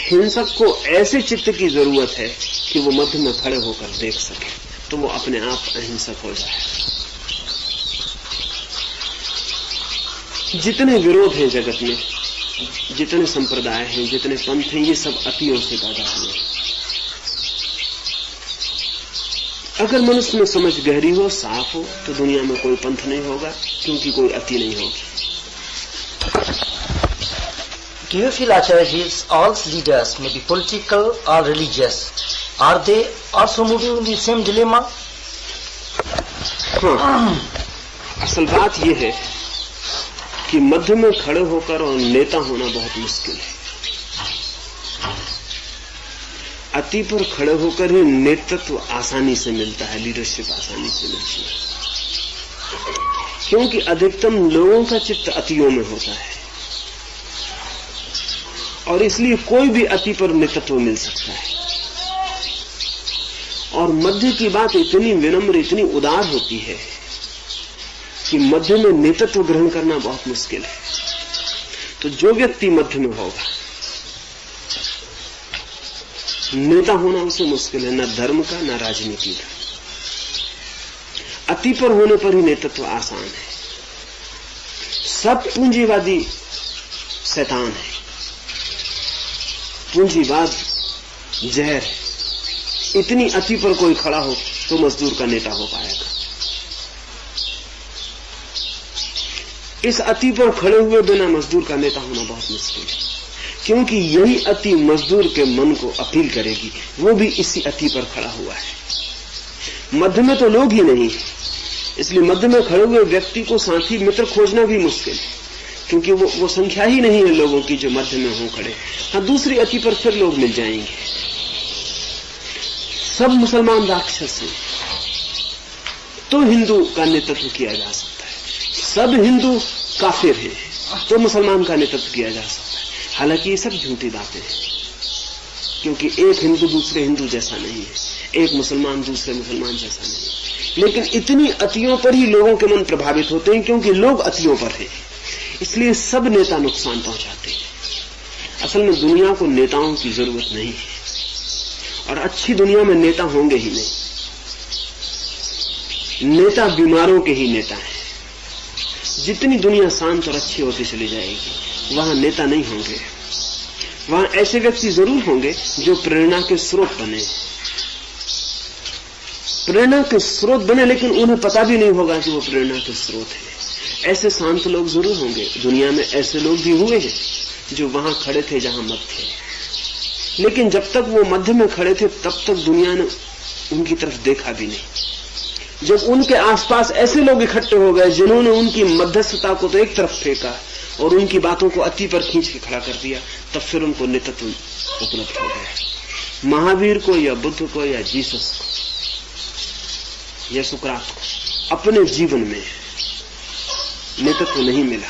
हिंसक को ऐसे चित्त की जरूरत है कि वो मध्य में खड़े होकर देख सके, तो वो अपने आप अहिंसक हो जाए। जितने विरोध हैं जगत में, जितने संप्रदाय हैं, जितने पंथ हैं, ये सब अतियों से पैदा हुए। अगर मनुष्य में समझ गहरी हो, साफ हो, तो दुनिया में कोई पंथ नहीं होगा, क्योंकि कोई अति नहीं होगी। Do you feel, Acharya, all leaders may be political or religious? Are they also moving in the same dilemma? हाँ, असल बात यह है कि मध्य में खड़े होकर और नेता होना बहुत मुश्किल है। अति पर खड़े होकर ही नेतृत्व आसानी से मिलता है, लीडरशिप आसानी से मिलती है, क्योंकि अधिकतम लोगों का चित्त अतियों में होता है, और इसलिए कोई भी अति पर नेतृत्व मिल सकता है। और मध्य की बात इतनी विनम्र, इतनी उदार होती है कि मध्य में नेतृत्व ग्रहण करना बहुत मुश्किल है। तो जो व्यक्ति मध्य में होगा, नेता होना उसे मुश्किल है, न धर्म का न राजनीति का। अति पर होने पर ही नेतृत्व आसान है। सब पूंजीवादी शैतान है, पूंजीवाद जहर है। इतनी अति पर कोई खड़ा हो तो मजदूर का नेता हो पाएगा। इस अति पर खड़े हुए बिना मजदूर का नेता होना बहुत मुश्किल है, क्योंकि यही अति मजदूर के मन को अपील करेगी। वो भी इसी अति पर खड़ा हुआ है। मध्य में तो लोग ही नहीं, इसलिए मध्य में खड़े हुए व्यक्ति को साथी मित्र खोजना भी मुश्किल है, क्योंकि वो संख्या ही नहीं है लोगों की जो मध्य में हो खड़े। हाँ, दूसरी अति पर फिर लोग मिल जाएंगे। सब मुसलमान राक्षस हैं तो हिंदू का नेतृत्व किया जा सकता है, सब हिंदू काफिर हैं तो मुसलमान का नेतृत्व किया जा सकता है। हालांकि ये सब झूठी बातें हैं, क्योंकि एक हिंदू दूसरे हिंदू जैसा नहीं है, एक मुसलमान दूसरे मुसलमान जैसा नहीं है। लेकिन इतनी अतियों पर ही लोगों के मन प्रभावित होते हैं, क्योंकि लोग अतियों पर हैं, इसलिए सब नेता नुकसान पहुंचाते हैं। असल में दुनिया को नेताओं की जरूरत नहीं है, और अच्छी दुनिया में नेता होंगे ही नहीं। नेता बीमारों के ही नेता हैं। जितनी दुनिया शांत और अच्छी होती चली जाएगी, वहां नेता नहीं होंगे। वहां ऐसे व्यक्ति जरूर होंगे जो प्रेरणा के स्रोत बने, प्रेरणा के स्रोत बने, लेकिन उन्हें पता भी नहीं होगा कि वो प्रेरणा के स्रोत है। ऐसे शांत लोग जरूर होंगे। दुनिया में ऐसे लोग भी हुए हैं जो वहां खड़े थे जहां मत थे, लेकिन जब तक वो मध्य में खड़े थे तब तक दुनिया ने उनकी तरफ देखा भी नहीं। जब उनके आसपास ऐसे लोग इकट्ठे हो गए जिन्होंने उनकी मध्यस्थता को तो एक तरफ फेंका और उनकी बातों को अति पर खींच के खड़ा कर दिया, तब फिर उनको नेतृत्व उपलब्ध हो गया। महावीर को या बुद्ध को या जीसस को या सुकरात को अपने जीवन में नेतृत्व नहीं मिला।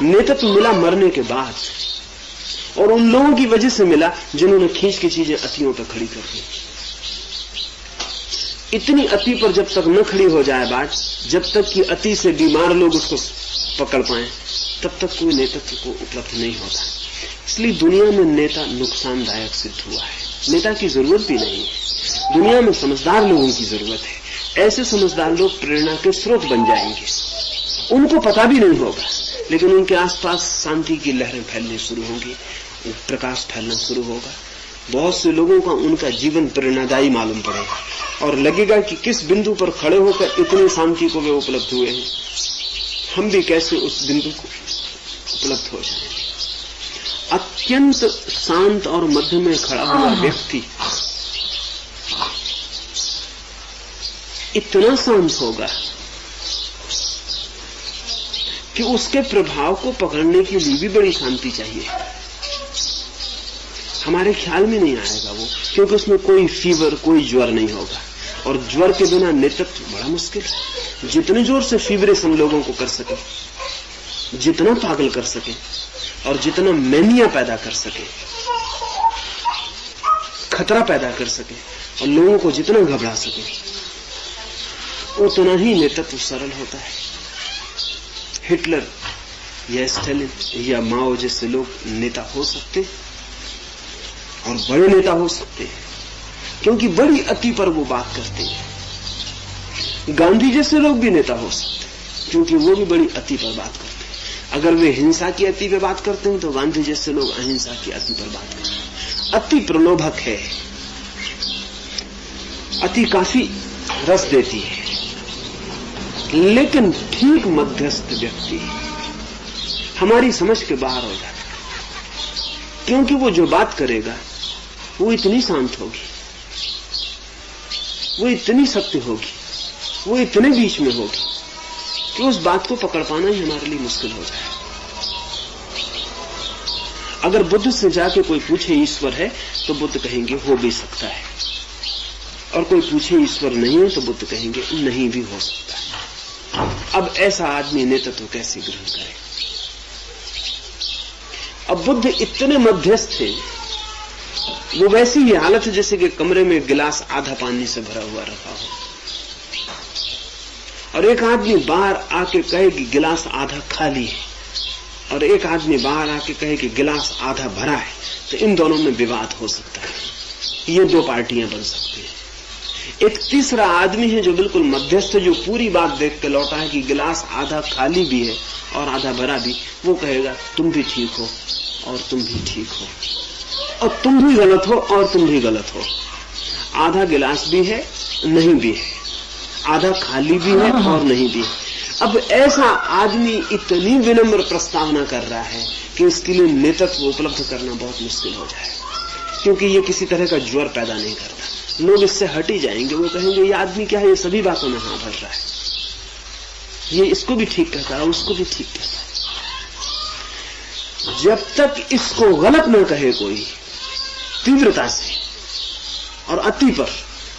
नेतृत्व मिला मरने के बाद, और उन लोगों की वजह से मिला जिन्होंने खींच की चीजें अतियों पर खड़ी कर दी। इतनी अति पर जब तक न खड़ी हो जाए बात, जब तक कि अति से बीमार लोग उसको पकड़ पाए, तब तक कोई नेतृत्व को उपलब्ध नहीं होता। इसलिए दुनिया में नेता नुकसानदायक सिद्ध हुआ है। नेता की जरूरत भी नहीं है, दुनिया में समझदार लोगों की जरूरत है। ऐसे समझदार लोग प्रेरणा के स्रोत बन जाएंगे। उनको पता भी नहीं होगा, लेकिन उनके आसपास शांति की लहरें फैलनी शुरू होंगी, प्रकाश फैलना शुरू होगा। बहुत से लोगों का उनका जीवन प्रेरणादायी मालूम पड़ेगा और लगेगा कि किस बिंदु पर खड़े होकर इतनी शांति को वे उपलब्ध हुए हैं, हम भी कैसे उस बिंदु को उपलब्ध हो जाएंगे। अत्यंत शांत और मध्य में खड़ा हुआ व्यक्ति इतना शांत होगा कि उसके प्रभाव को पकड़ने के लिए भी बड़ी शांति चाहिए। हमारे ख्याल में नहीं आएगा वो, क्योंकि उसमें कोई फीवर, कोई ज्वर नहीं होगा, और ज्वर के बिना नेतृत्व बड़ा मुश्किल है। जितने जोर से फीवरेस हम लोगों को कर सके, जितना पागल कर सके और जितना मैनिया पैदा कर सके, खतरा पैदा कर सके और लोगों को जितना घबरा सके, उतना ही नेतृत्व सरल होता है। हिटलर या स्टालिन या माओ जैसे लोग नेता हो सकते और बड़े नेता हो सकते हैं, क्योंकि बड़ी अति पर वो बात करते हैं। गांधी जैसे लोग भी नेता हो सकते हैं, क्योंकि वो भी बड़ी अति पर बात करते हैं। अगर वे हिंसा की अति पे बात करते हैं तो गांधी जैसे लोग अहिंसा की अति पर बात करते हैं। अति प्रलोभक है, अति काफी रस देती है, लेकिन ठीक मध्यस्थ व्यक्ति हमारी समझ के बाहर हो जाता है, क्योंकि वो जो बात करेगा वो इतनी शांत होगी, वो इतनी सत्य होगी, वो इतने बीच में होगी कि उस बात को पकड़ पाना ही हमारे लिए मुश्किल हो जाए। अगर बुद्ध से जाके कोई पूछे ईश्वर है तो बुद्ध कहेंगे हो भी सकता है, और कोई पूछे ईश्वर नहीं है तो बुद्ध कहेंगे नहीं भी हो सकता है। अब ऐसा आदमी नेतृत्व कैसे ग्रहण करे? अब बुद्ध इतने मध्यस्थ थे, वो वैसी ही हालत है जैसे कि कमरे में गिलास आधा पानी से भरा हुआ रखा हो, और एक आदमी बाहर आके कहे कि गिलास आधा खाली है, और एक आदमी बाहर आके कहे कि गिलास आधा भरा है, तो इन दोनों में विवाद हो सकता है। ये दो पार्टियां बन सकती हैं। एक तीसरा आदमी है जो बिल्कुल मध्यस्थ, जो पूरी बात देख के लौटा है कि गिलास आधा खाली भी है और आधा भरा भी, वो कहेगा तुम भी ठीक हो और तुम भी ठीक हो, और तुम भी गलत हो और तुम भी गलत हो। आधा गिलास भी है, नहीं भी है, आधा खाली भी है और नहीं भी है। अब ऐसा आदमी इतनी विनम्र प्रस्तावना कर रहा है कि इसके लिए नेतृत्व उपलब्ध करना बहुत मुश्किल हो जाए, क्योंकि ये किसी तरह का ज्वर पैदा नहीं करता। लोग इससे हट ही जाएंगे, वो कहेंगे ये आदमी क्या है, ये सभी बातों में हाँ भर रहा है, ये इसको भी ठीक कहता है, उसको भी ठीक कहता है। जब तक इसको गलत न कहे कोई तीव्रता से और अति पर,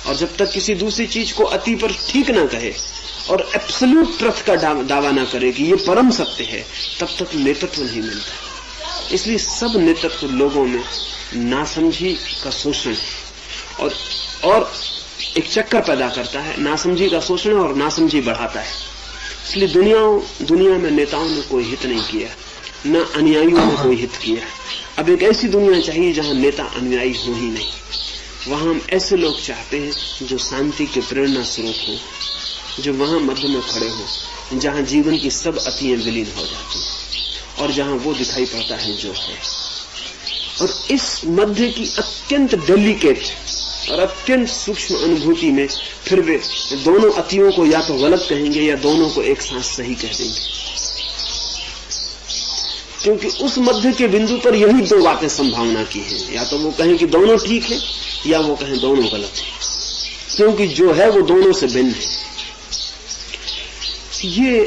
और जब तक किसी दूसरी चीज को अति पर ठीक ना कहे और एब्सोल्यूट ट्रुथ का दावा ना करे कि ये परम सत्य है, तब तक नेतृत्व नहीं मिलता। इसलिए सब नेतृत्व लोगों में नासमझी का शोषण और एक चक्कर पैदा करता है, नासमझी का शोषण और नासमझी बढ़ाता है। इसलिए दुनिया में नेताओं ने कोई हित नहीं किया, न अनुयायियों ने कोई हित किया। अब एक ऐसी दुनिया चाहिए जहां नेता अनुयायी हो ही नहीं। वहां हम ऐसे लोग चाहते हैं जो शांति के प्रेरणा स्रोत हो, जो वहां मध्य में खड़े हो, जहां जीवन की सब अतियां विलीन हो जाती हैं और जहां वो दिखाई पड़ता है जो है। और इस मध्य की अत्यंत डेलिकेट और अत्यंत सूक्ष्म अनुभूति में फिर वे दोनों अतियों को या तो गलत कहेंगे या दोनों को एक साथ सही कह देंगे, क्योंकि उस मध्य के बिंदु पर यही दो बातें संभावना की हैं, या तो वो कहें कि दोनों ठीक है या वो कहें दोनों गलत है, क्योंकि जो है वो दोनों से भिन्न है। ये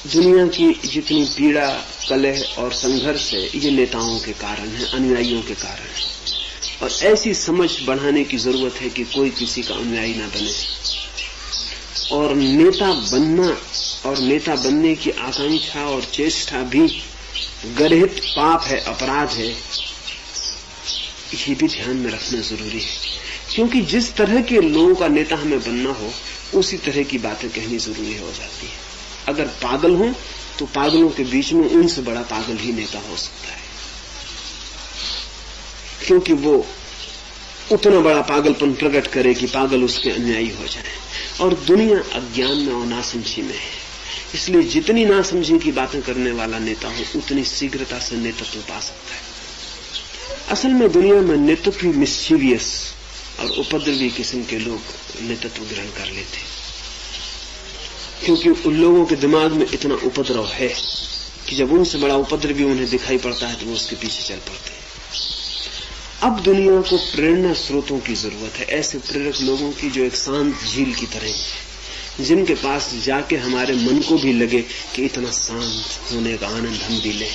दुनिया की जितनी पीड़ा, कलह और संघर्ष है, ये नेताओं के कारण है, अनुयायियों के कारण है। और ऐसी समझ बढ़ाने की जरूरत है कि कोई किसी का अनुयायी ना बने, और नेता बनना और नेता बनने की आकांक्षा और चेष्टा भी गर्हित पाप है, अपराध है। ये भी ध्यान में रखना जरूरी है, क्योंकि जिस तरह के लोगों का नेता हमें बनना हो उसी तरह की बातें कहनी जरूरी हो जाती है। अगर पागल हो तो पागलों के बीच में उनसे बड़ा पागल ही नेता हो सकता है, क्योंकि वो उतना बड़ा पागलपन प्रकट करे कि पागल उसके अनुयायी हो जाए। और दुनिया अज्ञान में और नासमझी में है, इसलिए जितनी नासमझी की बातें करने वाला नेता हो उतनी शीघ्रता से नेतृत्व पा सकता है। असल में दुनिया में नेतृत्व मिस्चीवियस और उपद्रवी किस्म के लोग नेतृत्व ग्रहण कर लेते, क्योंकि उन लोगों के दिमाग में इतना उपद्रव है कि जब उनसे बड़ा उपद्रवी उन्हें दिखाई पड़ता है तो वो उसके पीछे चल पड़ते हैं। अब दुनिया को प्रेरणा स्रोतों की जरूरत है, ऐसे प्रेरक लोगों की जो एक शांत झील की तरह है, जिनके पास जाके हमारे मन को भी लगे कि इतना शांत होने का आनंद हम भी लें,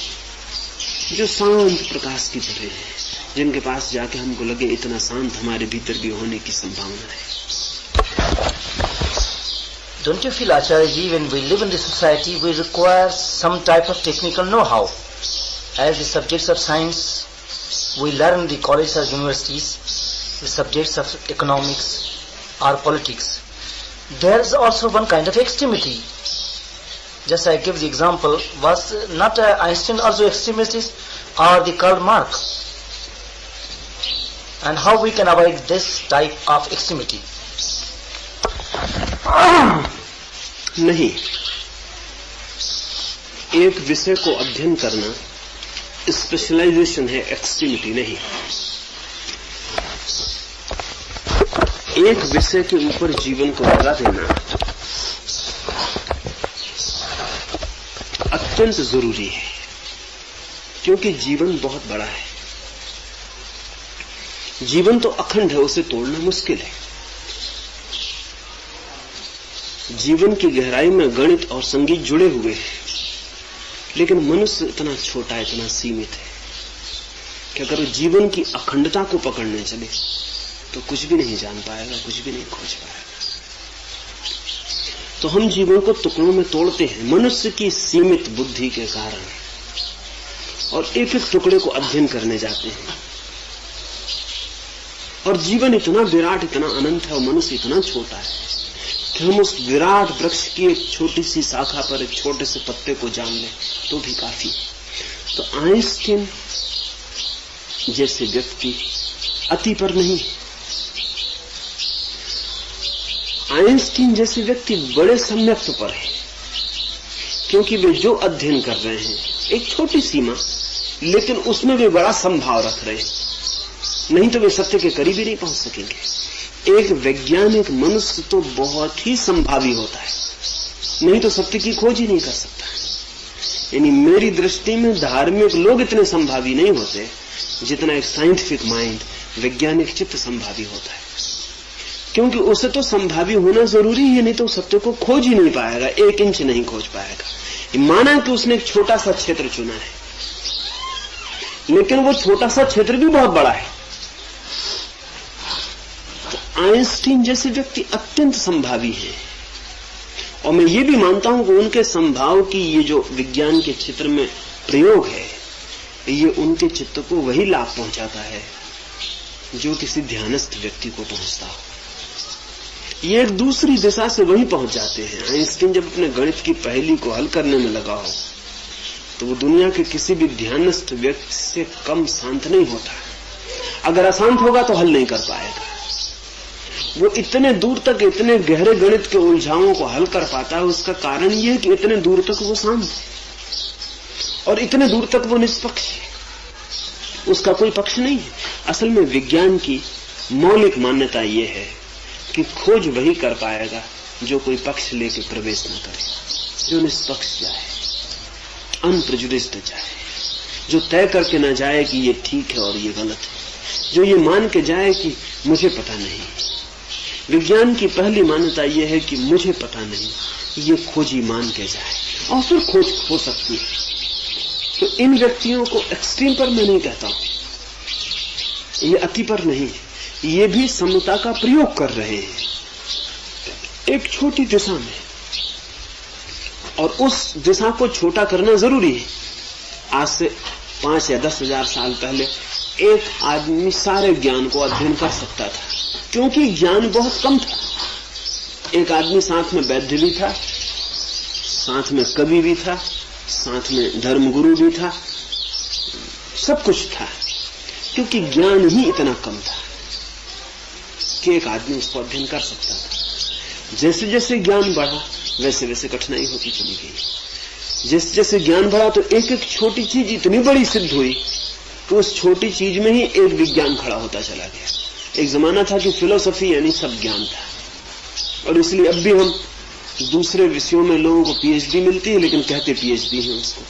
जो शांत प्रकाश की तरह है, जिनके पास जाके हमको लगे इतना शांत हमारे भीतर भी होने की संभावना है। Don't you feel, Acharya ji, when we live in this society, we require some type of technical know-how? As the subjects of science, we learn in the colleges or universities, the subjects of economics or politics. There is also one kind of extremity. just I give the example, was not Einstein also extremist or the Karl Marx? And how we can avoid this type of extremity? नहीं, एक विषय को अध्ययन करना specialisation है, extremity नहीं। एक विषय के ऊपर जीवन को लगा देना अत्यंत जरूरी है, क्योंकि जीवन बहुत बड़ा है। जीवन तो अखंड है, उसे तोड़ना मुश्किल है। जीवन की गहराई में गणित और संगीत जुड़े हुए हैं, लेकिन मनुष्य इतना छोटा, इतना सीमित है कि अगर जीवन की अखंडता को पकड़ने चले तो कुछ भी नहीं जान पाएगा, कुछ भी नहीं खोज पाएगा। तो हम जीवन को टुकड़ों में तोड़ते हैं मनुष्य की सीमित बुद्धि के कारण, और एक एक टुकड़े को अध्ययन करने जाते हैं। और जीवन इतना विराट, इतना अनंत है, और मनुष्य इतना छोटा है कि हम उस विराट वृक्ष की एक छोटी सी शाखा पर एक छोटे से पत्ते को जान लें तो भी काफी। तो आइंस्टीन जैसे व्यक्ति अति पर नहीं, आइंस्टीन जैसे व्यक्ति बड़े सम्यक्त पर है, क्योंकि वे जो अध्ययन कर रहे हैं एक छोटी सीमा, लेकिन उसमें वे बड़ा संभाव रख रहे हैं, नहीं तो वे सत्य के करीब ही नहीं पहुंच सकेंगे। एक वैज्ञानिक मनुष्य तो बहुत ही संभावी होता है, नहीं तो सत्य की खोज ही नहीं कर सकता। यानी मेरी दृष्टि में धार्मिक लोग इतने संभावी नहीं होते जितना एक साइंटिफिक माइंड, वैज्ञानिक चित्त संभावी होता है, क्योंकि उसे तो संभावी होना जरूरी है, नहीं तो सत्य को खोज ही नहीं पाएगा, 1 इंच नहीं खोज पाएगा। माना कि उसने एक छोटा सा क्षेत्र चुना है, लेकिन वो छोटा सा क्षेत्र भी बहुत बड़ा है। तो आइंस्टीन जैसे व्यक्ति अत्यंत संभावी है, और मैं ये भी मानता हूं कि उनके संभाव की ये जो विज्ञान के क्षेत्र में प्रयोग है, ये उनके चित्त को वही लाभ पहुंचाता है जो किसी ध्यानस्थ व्यक्ति को पहुंचता हो। ये एक दूसरी दिशा से वहीं पहुंच जाते हैं। आइंस्टीन जब अपने गणित की पहेली को हल करने में लगा हो तो वो दुनिया के किसी भी ध्यानस्थ व्यक्ति से कम शांत नहीं होता। अगर अशांत होगा तो हल नहीं कर पाएगा। वो इतने दूर तक, इतने गहरे गणित के उलझावों को हल कर पाता है, उसका कारण ये है कि इतने दूर तक वो शांत है और इतने दूर तक वो निष्पक्ष है, उसका कोई पक्ष नहीं है। असल में विज्ञान की मौलिक मान्यता ये है कि खोज वही कर पाएगा जो कोई पक्ष लेके प्रवेश न करे, जो निष्पक्ष जाए, अनप्रेजुडिस्ड जाए, जो तय करके न जाए कि ये ठीक है और ये गलत है, जो ये मान के जाए कि मुझे पता नहीं। विज्ञान की पहली मान्यता यह है कि मुझे पता नहीं, ये खोजी मान के जाए और फिर खोज हो सकती है। तो इन व्यक्तियों को एक्सट्रीम पर मैं नहीं कहता हूं, ये अति पर नहीं, ये भी समता का प्रयोग कर रहे हैं एक छोटी दिशा में, और उस दिशा को छोटा करना जरूरी है। आज से 5 या 10 हजार साल पहले एक आदमी सारे ज्ञान को अध्ययन कर सकता था, क्योंकि ज्ञान बहुत कम था। एक आदमी साथ में वैद्य भी था, साथ में कवि भी था, साथ में धर्मगुरु भी था, सब कुछ था, क्योंकि ज्ञान ही इतना कम था कि एक आदमी उसको अध्ययन कर सकता था। जैसे जैसे ज्ञान बढ़ा वैसे वैसे कठिनाई होती चली गई। जैसे जैसे ज्ञान बढ़ा तो एक एक छोटी चीज इतनी बड़ी सिद्ध हुई कि उस छोटी चीज में ही एक विज्ञान खड़ा होता चला गया। एक जमाना था कि फिलोसफी यानी सब ज्ञान था, और इसलिए अब भी हम दूसरे विषयों में लोगों को पीएचडी मिलती है, लेकिन कहते पीएचडी है, उसको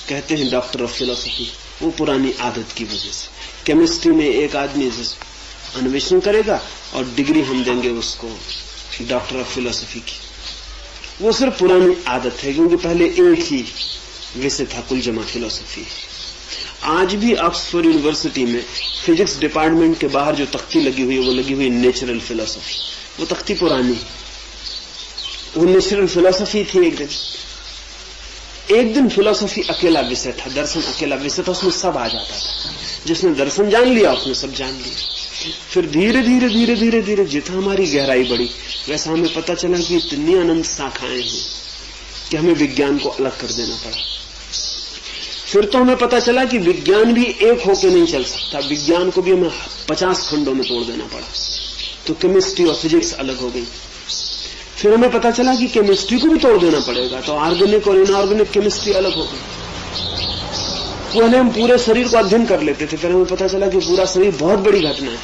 कहते हैं डॉक्टर ऑफ फिलोसफी। वो पुरानी आदत की वजह से। केमिस्ट्री में एक आदमी अन्वेषण करेगा और डिग्री हम देंगे उसको डॉक्टर ऑफ फिलोसफी की, वो सिर्फ पुरानी आदत है, क्योंकि पहले एक ही विषय था कुल जमा फिलोसफी। आज भी ऑक्सफोर्ड यूनिवर्सिटी में फिजिक्स डिपार्टमेंट के बाहर जो तख्ती लगी हुई है वो लगी हुई नेचुरल फिलोसफी। वो तख्ती पुरानी, वो नेचुरल फिलोसफी थी। एक दिन फिलोसफी अकेला विषय था, दर्शन अकेला विषय था, उसमें सब आ जाता था। जिसने दर्शन जान लिया उसने सब जान लिया। फिर धीरे धीरे धीरे धीरे धीरे जितना हमारी गहराई बढ़ी, वैसा हमें पता चला कि इतनी अनंत शाखाएं हैं कि हमें विज्ञान को अलग कर देना पड़ा। फिर तो हमें पता चला कि विज्ञान भी एक होकर नहीं चल सकता, विज्ञान को भी हमें 50 खंडों में तोड़ देना पड़ा। तो केमिस्ट्री और फिजिक्स अलग हो गई। फिर हमें पता चला कि केमिस्ट्री को भी तोड़ देना पड़ेगा, तो ऑर्गेनिक और इनऑर्गेनिक केमिस्ट्री अलग हो गई। पहले हम पूरे शरीर को अध्ययन कर लेते थे, फिर हमें पता चला कि पूरा शरीर बहुत बड़ी घटना है।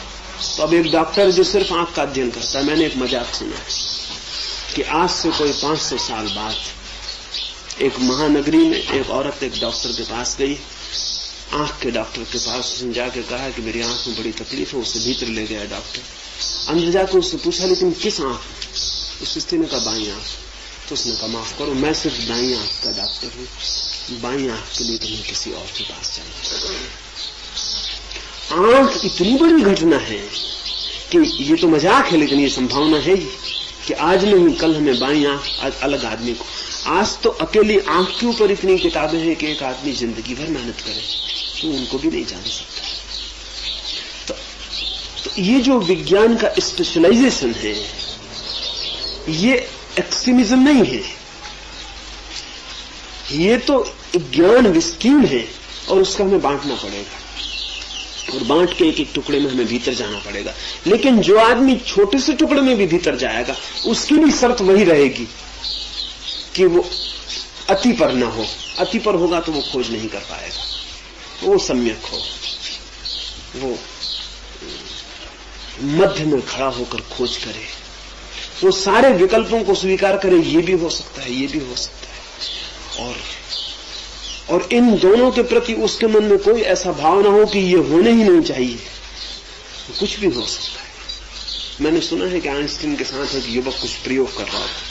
तो अब एक डॉक्टर जो सिर्फ आंख का अध्ययन करता है, मैंने एक मजाक सुना है कि आज से कोई 500 साल बाद एक महानगरी में एक औरत एक डॉक्टर के पास गई, आंख के डॉक्टर के पास। उसने जाके कहा कि मेरी आंख में बड़ी तकलीफ है। उसे भीतर ले गया डॉक्टर। अंदर जाकर उससे पूछा, लेकिन किस आंख? उस स्त्री ने कहा, बाईं आंख। तो उसने कहा, माफ करो, मैं सिर्फ दाईं आंख का डॉक्टर हूं, बाईं आंख के लिए तुम्हें किसी और के पास जाना। आंख इतनी बड़ी घटना है कि ये तो मजाक है, लेकिन ये संभावना है ही कि आज नहीं कल हमें बाईं आंख अलग आदमी को। आज तो अकेली आंख के ऊपर इतनी किताबें हैं कि एक आदमी जिंदगी भर मेहनत करे तो उनको भी नहीं जान सकता। तो ये जो विज्ञान का स्पेशलाइजेशन है, ये एक्सट्रीमिज्म नहीं है, ये तो ज्ञान विस्तीर्ण है और उसका हमें बांटना पड़ेगा और बांट के एक एक टुकड़े में हमें भीतर जाना पड़ेगा। लेकिन जो आदमी छोटे से टुकड़े में भी भीतर जाएगा, उसकी भी शर्त वही रहेगी कि वो अति पर न हो। अति पर होगा तो वो खोज नहीं कर पाएगा, वो सम्यक हो, वो मध्य में खड़ा होकर खोज करे, वो सारे विकल्पों को स्वीकार करे, ये भी हो सकता है, ये भी हो सकता है, और इन दोनों के प्रति उसके मन में कोई ऐसा भाव ना हो कि ये होने ही नहीं चाहिए। कुछ भी हो सकता है। मैंने सुना है कि आइंस्टीन के साथ एक युवक कुछ प्रयोग कर रहा था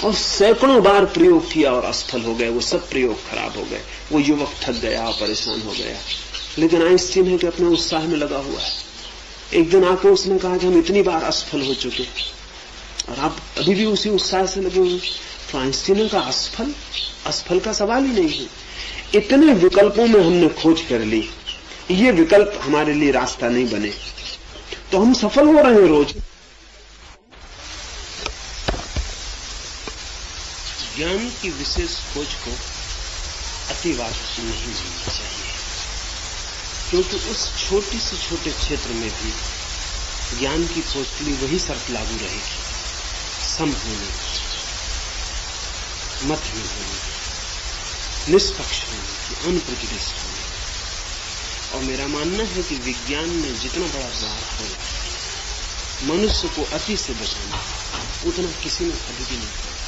और सैकड़ों बार प्रयोग किया और असफल हो गए, वो सब प्रयोग खराब हो गए। वो युवक थक गया और परेशान हो गया, लेकिन आइंस्टीन है कि अपने उत्साह में लगा हुआ है। एक दिन आकर उसने कहा कि हम इतनी बार असफल हो चुके और आप अभी भी उसी उत्साह से लगे हुए। तो आइंस्टीन का असफल का सवाल ही नहीं है। इतने विकल्पों में हमने खोज कर ली, ये विकल्प हमारे लिए रास्ता नहीं बने तो हम सफल हो रहे हैं रोज। ज्ञान की विशेष खोज को अतिवाद नहीं होना चाहिए, क्योंकि उस छोटी से छोटे क्षेत्र में भी ज्ञान की खोज के लिए वही शर्त लागू रहेगी, सम होने की, मध्य में होने की, निष्पक्ष होने की, अनप्रेजुडिस्ड होने की। और मेरा मानना है कि विज्ञान ने जितना बड़ा प्रयास किया मनुष्य को अति से बचाना, उतना किसी ने कभी भी नहीं किया।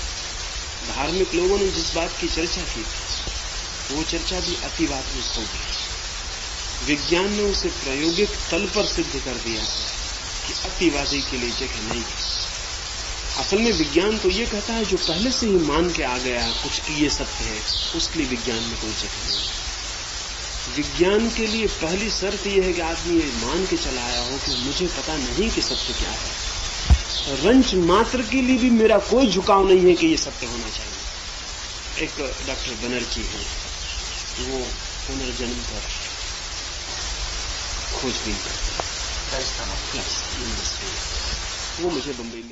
धार्मिक लोगों ने जिस बात की चर्चा की वो चर्चा भी अतिवाद में खो गई। विज्ञान ने उसे प्रायोगिक तल पर सिद्ध कर दिया कि अतिवादी के लिए जगह नहीं है। असल में विज्ञान तो ये कहता है जो पहले से ही मान के आ गया कुछ कि ये सत्य है, उसके लिए विज्ञान में कोई जगह नहीं है। विज्ञान के लिए पहली शर्त यह है कि आदमी ये मान के चला आया हो कि मुझे पता नहीं कि सत्य क्या है। रंच मात्र के लिए भी मेरा कोई झुकाव नहीं है कि ये सत्य होना चाहिए। एक डॉक्टर बनर्जी है, वो पुनर्जन्म पर खोजबीन करते हैं, वो मुझे बंबई में